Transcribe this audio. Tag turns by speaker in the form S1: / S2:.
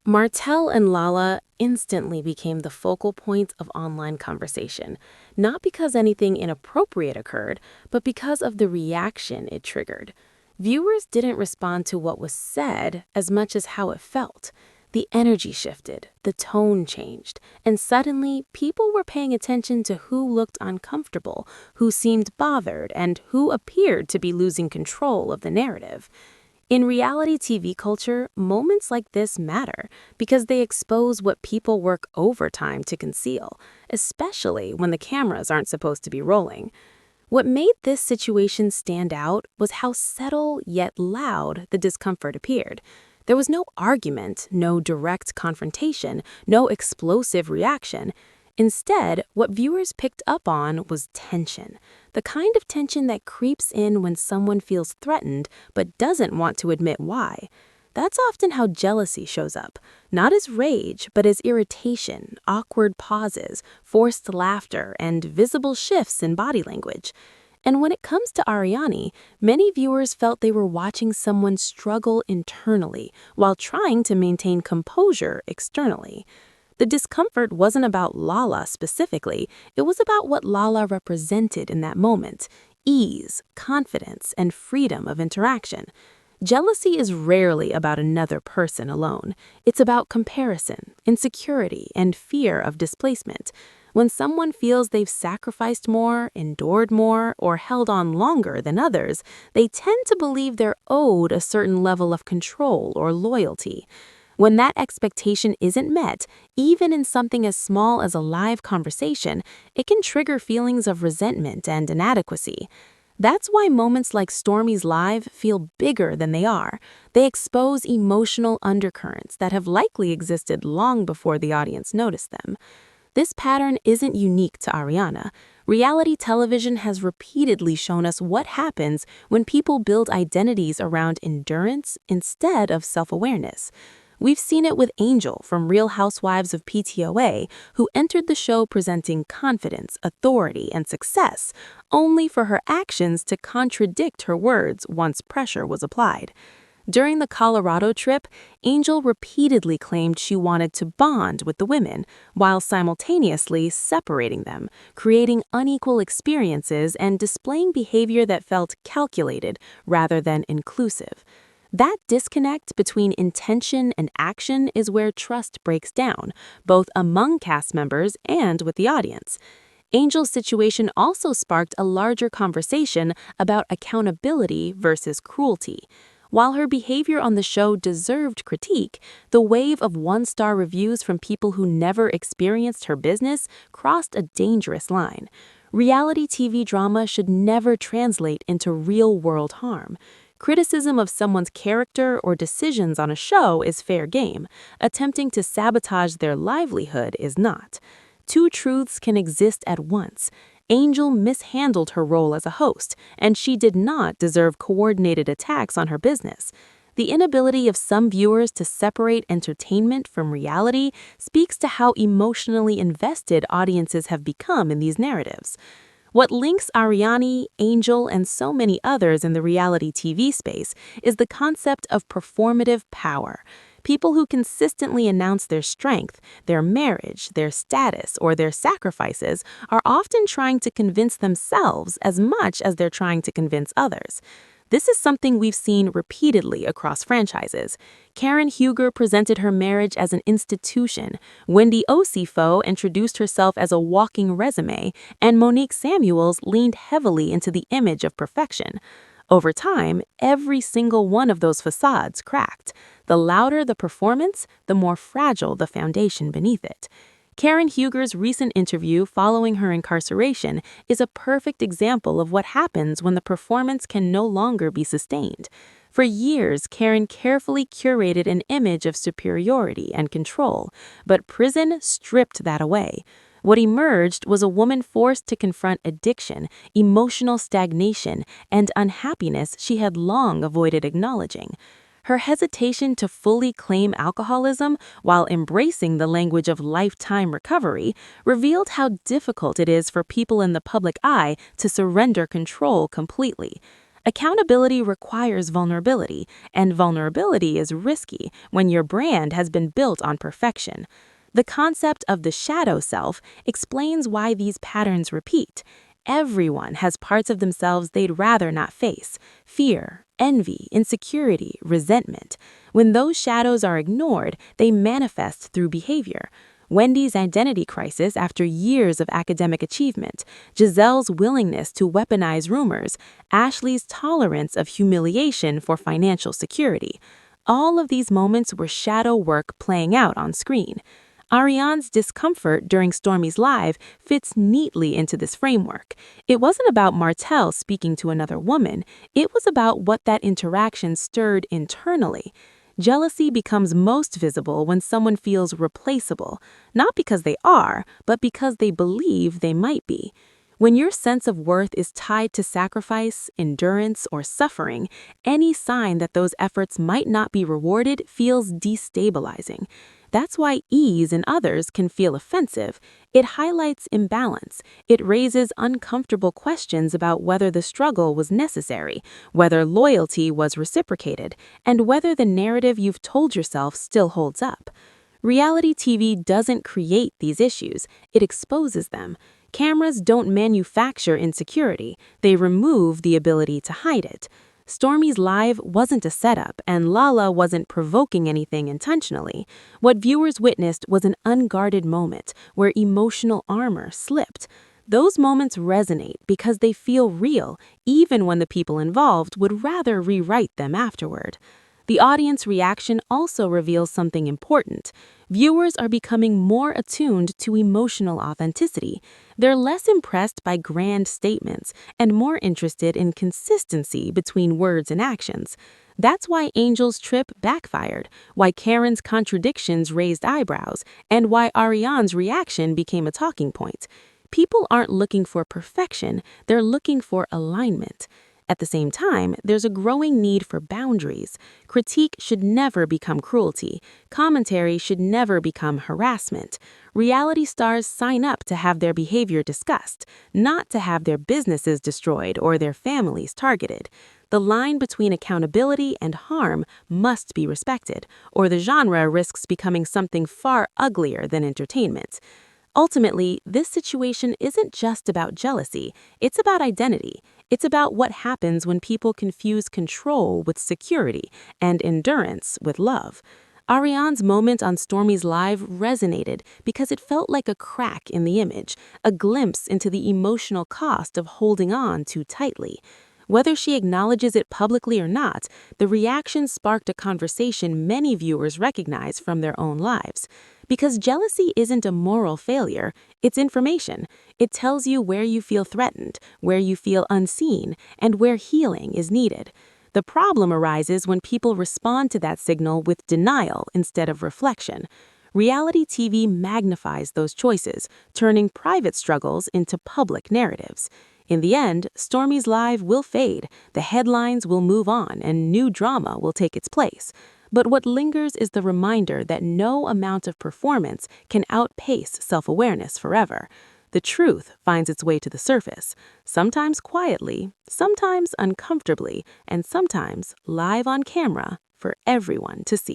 S1: Martell and Lala instantly became the focal point of online conversation, not because anything inappropriate occurred, but because of the reaction it triggered. Viewers didn't respond to what was said as much as how it felt. The energy shifted, the tone changed, and suddenly people were paying attention to who looked uncomfortable, who seemed bothered, and who appeared to be losing control of the narrative. In reality TV culture, moments like this matter because they expose what people work overtime to conceal, especially when the cameras aren't supposed to be rolling. What made this situation stand out was how subtle yet loud the discomfort appeared. There was no argument, no direct confrontation, no explosive reaction. Instead, what viewers picked up on was tension, the kind of tension that creeps in when someone feels threatened but doesn't want to admit why. That's often how jealousy shows up, not as rage, but as irritation, awkward pauses, forced laughter, and visible shifts in body language. And when it comes to Arionne, many viewers felt they were watching someone struggle internally while trying to maintain composure externally. The discomfort wasn't about Lala specifically, it was about what Lala represented in that moment: ease, confidence, and freedom of interaction. Jealousy is rarely about another person alone. It's about comparison, insecurity, and fear of displacement. When someone feels they've sacrificed more, endured more, or held on longer than others, they tend to believe they're owed a certain level of control or loyalty. When that expectation isn't met, even in something as small as a live conversation, it can trigger feelings of resentment and inadequacy. That's why moments like Stormy's live feel bigger than they are. They expose emotional undercurrents that have likely existed long before the audience noticed them. This pattern isn't unique to Arionne. Reality television has repeatedly shown us what happens when people build identities around endurance instead of self-awareness. We've seen it with Angel from Real Housewives of PTOA, who entered the show presenting confidence, authority, and success, only for her actions to contradict her words once pressure was applied. During the Colorado trip, Angel repeatedly claimed she wanted to bond with the women, while simultaneously separating them, creating unequal experiences and displaying behavior that felt calculated rather than inclusive. That disconnect between intention and action is where trust breaks down, both among cast members and with the audience. Angel's situation also sparked a larger conversation about accountability versus cruelty. While her behavior on the show deserved critique, the wave of one-star reviews from people who never experienced her business crossed a dangerous line. Reality TV drama should never translate into real-world harm. Criticism of someone's character or decisions on a show is fair game. Attempting to sabotage their livelihood is not. Two truths can exist at once. Angel mishandled her role as a host, and she did not deserve coordinated attacks on her business. The inability of some viewers to separate entertainment from reality speaks to how emotionally invested audiences have become in these narratives. What links Arionne, Angel, and so many others in the reality TV space is the concept of performative power. People who consistently announce their strength, their marriage, their status, or their sacrifices are often trying to convince themselves as much as they're trying to convince others. This is something we've seen repeatedly across franchises. Karen Huger presented her marriage as an institution, Wendy Osifo introduced herself as a walking resume, and Monique Samuels leaned heavily into the image of perfection. Over time, every single one of those facades cracked. The louder the performance, the more fragile the foundation beneath it. Karen Huger's recent interview following her incarceration is a perfect example of what happens when the performance can no longer be sustained. For years, Karen carefully curated an image of superiority and control, but prison stripped that away. What emerged was a woman forced to confront addiction, emotional stagnation, and unhappiness she had long avoided acknowledging. Her hesitation to fully claim alcoholism while embracing the language of lifetime recovery revealed how difficult it is for people in the public eye to surrender control completely. Accountability requires vulnerability, and vulnerability is risky when your brand has been built on perfection. The concept of the shadow self explains why these patterns repeat. Everyone has parts of themselves they'd rather not face: fear, envy, insecurity, resentment. When those shadows are ignored, they manifest through behavior. Wendy's identity crisis after years of academic achievement, Giselle's willingness to weaponize rumors, Ashley's tolerance of humiliation for financial security. All of these moments were shadow work playing out on screen. Arionne's discomfort during Stormy's live fits neatly into this framework. It wasn't about Martell speaking to another woman, it was about what that interaction stirred internally. Jealousy becomes most visible when someone feels replaceable, not because they are, but because they believe they might be. When your sense of worth is tied to sacrifice, endurance, or suffering, any sign that those efforts might not be rewarded feels destabilizing. That's why ease in others can feel offensive. It highlights imbalance. It raises uncomfortable questions about whether the struggle was necessary, whether loyalty was reciprocated, and whether the narrative you've told yourself still holds up. Reality TV doesn't create these issues, it exposes them. Cameras don't manufacture insecurity, they remove the ability to hide it. Stormy's live wasn't a setup, and Lala wasn't provoking anything intentionally. What viewers witnessed was an unguarded moment where emotional armor slipped. Those moments resonate because they feel real, even when the people involved would rather rewrite them afterward. The audience reaction also reveals something important. Viewers are becoming more attuned to emotional authenticity. They're less impressed by grand statements and more interested in consistency between words and actions. That's why Angel's trip backfired, why Karen's contradictions raised eyebrows, and why Arionne's reaction became a talking point. People aren't looking for perfection, they're looking for alignment. At the same time, there's a growing need for boundaries. Critique should never become cruelty. Commentary should never become harassment. Reality stars sign up to have their behavior discussed, not to have their businesses destroyed or their families targeted. The line between accountability and harm must be respected, or the genre risks becoming something far uglier than entertainment. Ultimately, this situation isn't just about jealousy, it's about identity. It's about what happens when people confuse control with security and endurance with love. Arionne's moment on Stormy's live resonated because it felt like a crack in the image, a glimpse into the emotional cost of holding on too tightly. Whether she acknowledges it publicly or not, the reaction sparked a conversation many viewers recognize from their own lives. Because jealousy isn't a moral failure, it's information. It tells you where you feel threatened, where you feel unseen, and where healing is needed. The problem arises when people respond to that signal with denial instead of reflection. Reality TV magnifies those choices, turning private struggles into public narratives. In the end, Stormy's live will fade, the headlines will move on, and new drama will take its place. But what lingers is the reminder that no amount of performance can outpace self-awareness forever. The truth finds its way to the surface, sometimes quietly, sometimes uncomfortably, and sometimes live on camera for everyone to see.